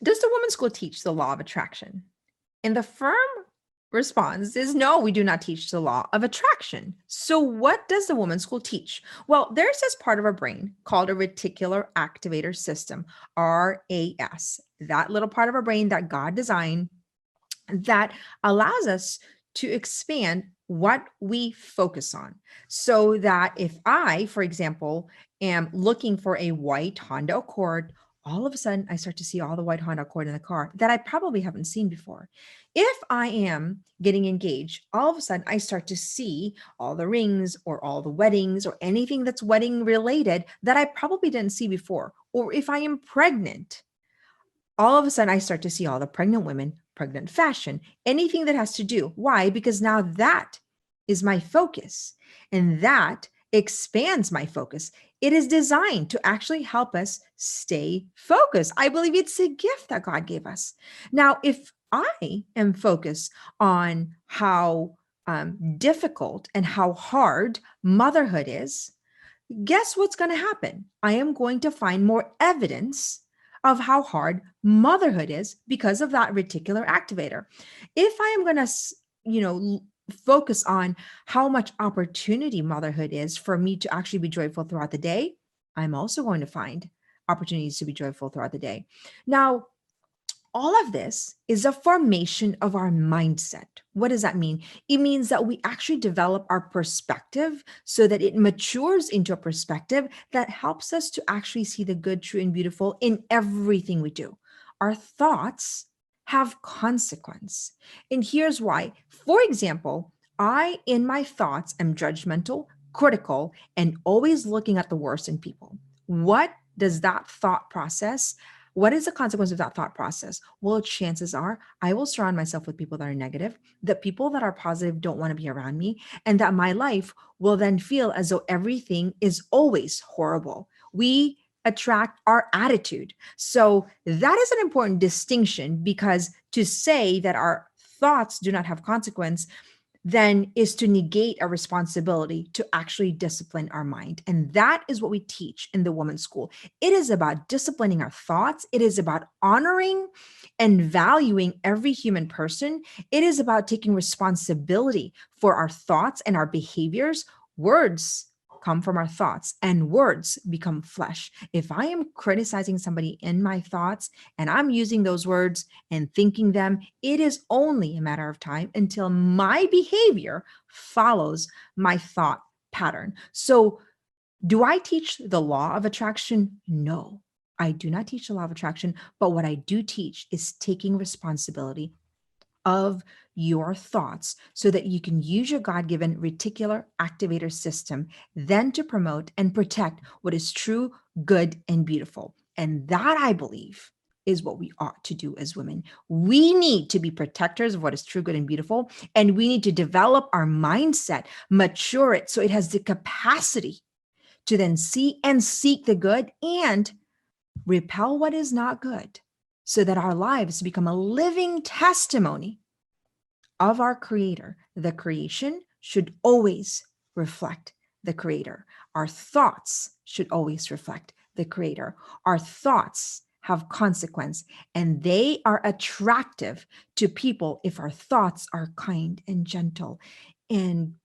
Does the women's school teach the law of attraction? And the firm response is no, we do not teach the law of attraction. So, what does the women's school teach? Well, there's this part of our brain called a reticular activator system, RAS, that little part of our brain that God designed that allows us to expand what we focus on. So that if I, for example, am looking for a white Honda Accord, all of a sudden I start to see all the white Honda Accord in the car that I probably haven't seen before. If I am getting engaged, all of a sudden I start to see all the rings or all the weddings or anything that's wedding related that I probably didn't see before. Or if I am pregnant, all of a sudden I start to see all the pregnant women, pregnant fashion, anything that has to do. Why? Because now that is my focus and that expands my focus. It is designed to actually help us stay focused. I believe it's a gift that God gave us. Now, if I am focused on how difficult and how hard motherhood is, guess what's going to happen? I am going to find more evidence of how hard motherhood is because of that reticular activator. If I am going to, focus on how much opportunity motherhood is for me to actually be joyful throughout the day, I'm also going to find opportunities to be joyful throughout the day. Now, all of this is a formation of our mindset. What does that mean? It means that we actually develop our perspective so that it matures into a perspective that helps us to actually see the good, true, and beautiful in everything we do. Our thoughts have consequence. And here's why. For example, I, in my thoughts, am judgmental, critical, and always looking at the worst in people. What does that thought process What is the consequence of that thought process? Well, chances are I will surround myself with people that are negative, that people that are positive don't want to be around me, and that my life will then feel as though everything is always horrible. We attract our attitude. So that is an important distinction, because to say that our thoughts do not have consequence then is to negate our responsibility to actually discipline our mind. And that is what we teach in the women's school. It is about disciplining our thoughts. It is about honoring and valuing every human person. It is about taking responsibility for our thoughts and our behaviors. Words come from our thoughts and words become flesh. If I am criticizing somebody in my thoughts and I'm using those words and thinking them, it is only a matter of time until my behavior follows my thought pattern. So, do I teach the law of attraction? No, I do not teach the law of attraction. But what I do teach is taking responsibility of your thoughts so that you can use your God-given reticular activator system then to promote and protect what is true, good, and beautiful. And that, I believe, is what we ought to do as women. We need to be protectors of what is true, good, and beautiful. And we need to develop our mindset, mature it so it has the capacity to then see and seek the good and repel what is not good, so that our lives become a living testimony of our Creator. The creation should always reflect the Creator. Our thoughts should always reflect the Creator. Our thoughts have consequence, and they are attractive to people if our thoughts are kind and gentle and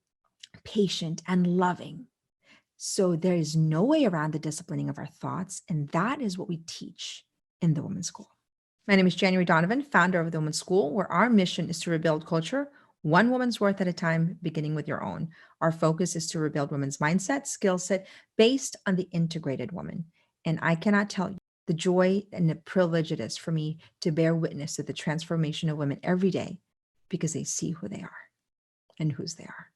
patient and loving. So there is no way around the disciplining of our thoughts, and that is what we teach in the Women's School. My name is January Donovan, founder of the Women's School, where our mission is to rebuild culture, one woman's worth at a time, beginning with your own. Our focus is to rebuild women's mindset, skill set based on the integrated woman. And I cannot tell you the joy and the privilege it is for me to bear witness to the transformation of women every day, because they see who they are and whose they are.